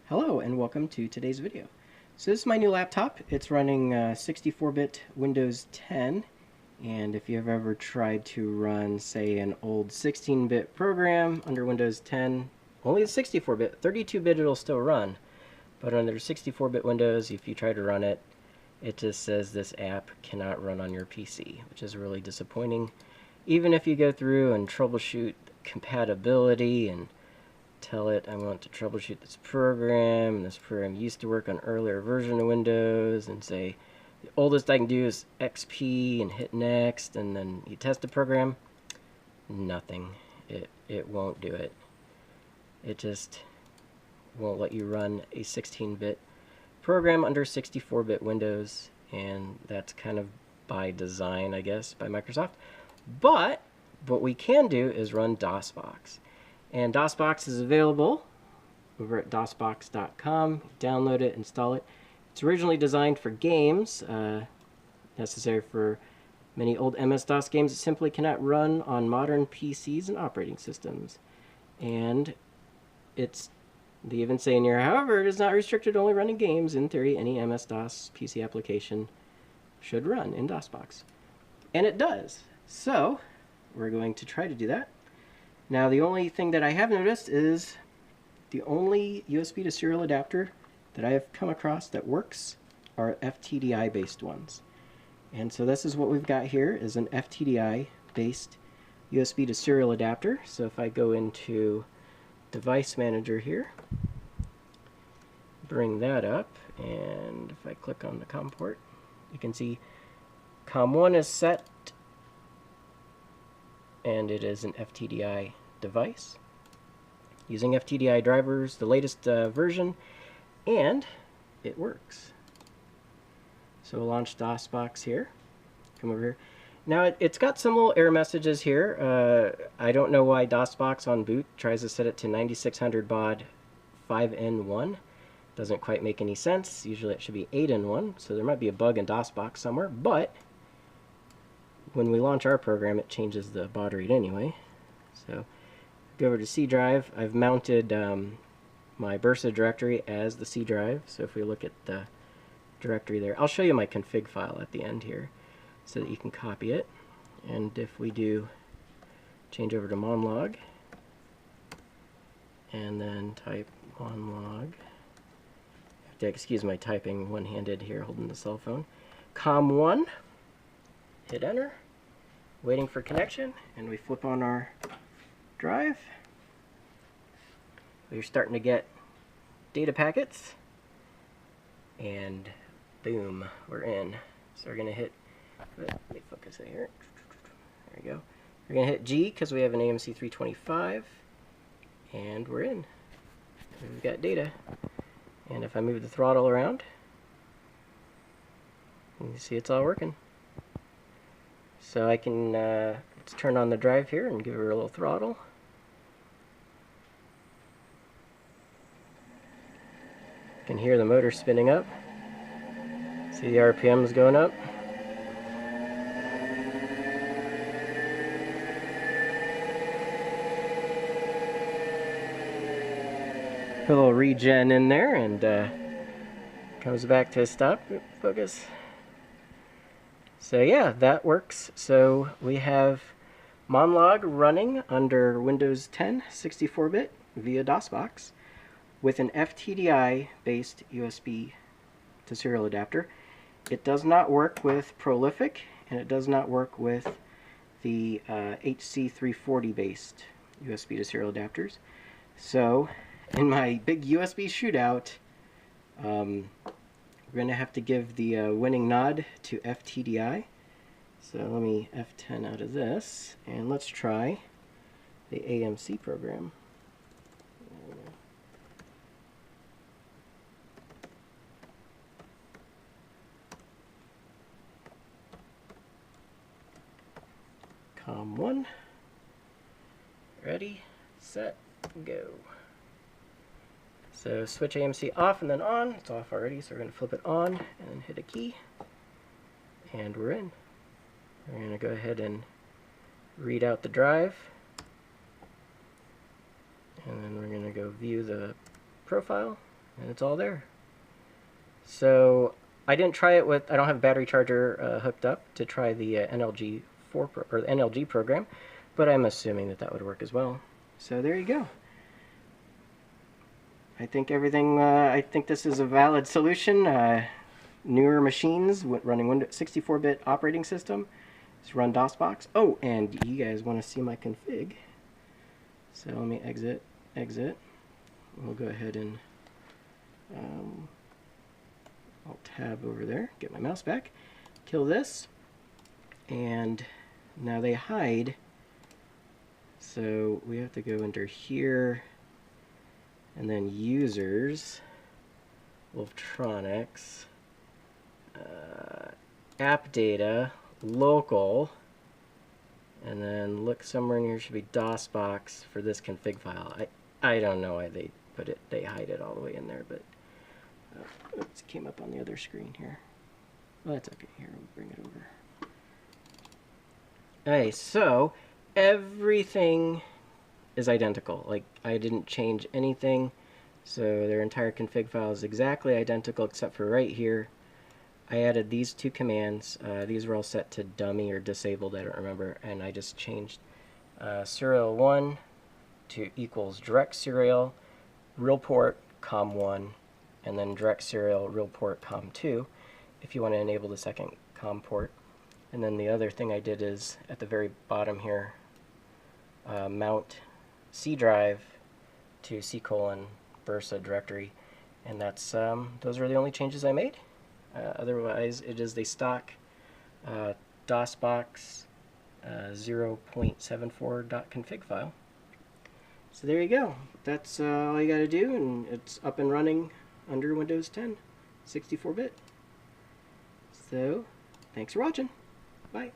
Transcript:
Hello and welcome to today's video. So this is my new laptop. It's running 64-bit Windows 10, and if you've ever tried to run, say, an old 16-bit program under Windows 10, only the 64-bit, 32-bit it'll still run, but under 64-bit Windows, if you try to run it, it just says this app cannot run on your PC, which is really disappointing. Even if you go through and troubleshoot compatibility and tell it I want to troubleshoot this program, and this program used to work on earlier version of Windows, and say the oldest I can do is XP and hit next, and then you test the program, nothing. It won't do it. It just won't let you run a 16-bit program under 64-bit Windows, and that's kind of by design, I guess, by Microsoft. But what we can do is run DosBox. And DosBox is available over at DosBox.com. Download it, install it. It's originally designed for games, necessary for many old MS-DOS games that simply cannot run on modern PCs and operating systems. And they even say in here, however, it is not restricted to only running games. In theory, any MS-DOS PC application should run in DosBox. And it does. So we're going to try to do that. Now, the only thing that I have noticed is the only USB to serial adapter that I have come across that works are FTDI based ones. And so this is what we've got here, is an FTDI based USB to serial adapter. So if I go into Device Manager here, bring that up, and if I click on the COM port, you can see COM1 is set, and it is an FTDI device using FTDI drivers, the latest version, and it works. So we'll launch DosBox here. Come over here. Now it's got some little error messages here. I don't know why DosBox on boot tries to set it to 9600 baud 5N1. Doesn't quite make any sense. Usually it should be 8N1, so there might be a bug in DosBox somewhere, but when we launch our program, it changes the baud rate anyway. So go over to C drive. I've mounted my Brusa directory as the C drive. So if we look at the directory there, I'll show you my config file at the end here so that you can copy it. And if we do change over to Monlog and then type Monlog, I have to excuse my typing one-handed here holding the cell phone, COM1, hit enter, waiting for connection, and we flip on our drive. We're starting to get data packets, and boom, we're in. So we're going to hit, let me focus it here. There we go. We're going to hit G because we have an AMC 325, and we're in. We've got data. And if I move the throttle around, you can see it's all working. So I can, let's turn on the drive here and give her a little throttle. You can hear the motor spinning up. See the RPMs going up. Put a little regen in there, and comes back to a stop. Focus. So yeah, that works. So we have Monlog running under Windows 10 64-bit via DosBox with an FTDI-based USB to serial adapter. It does not work with Prolific, and it does not work with the HC340-based USB to serial adapters. So in my big USB shootout, we're going to have to give the winning nod to FTDI. So let me F10 out of this, and let's try the AMC program. COM1. Ready, set, go. So switch AMC off and then on. It's off already, so we're going to flip it on and then hit a key. And we're in. We're going to go ahead and read out the drive. And then we're going to go view the profile. and it's all there. So I didn't try it with, I don't have a battery charger hooked up to try the NLG program, but I'm assuming that that would work as well. So there you go. I think everything, I think this is a valid solution. Newer machines running Windows 64-bit operating system, just run DosBox. Oh, and you guys want to see my config. So let me exit. We'll go ahead and I'll tab over there, get my mouse back, kill this, and now they hide. So we have to go under here, and then users, WolfTronix, app data, local, and then look somewhere in here should be DosBox for this config file. I don't know why they put it, they hide it all the way in there, but oops, it came up on the other screen here. Well, that's okay. Here, we'll bring it over. Okay, so everything is identical. Like, I didn't change anything, so their entire config file is exactly identical except for right here. I added these two commands. These were all set to dummy or disabled, I don't remember, and I just changed serial 1 to equals direct serial, real port, COM1, and then direct serial, real port, COM2, if you want to enable the second COM port. And then the other thing I did is, at the very bottom here, mount C drive to C:\Brusa directory, and that's those are the only changes I made. Otherwise, it is the stock DosBox 0.74.config file. So there you go. That's all you got to do, and it's up and running under Windows 10, 64-bit. So, thanks for watching. Bye.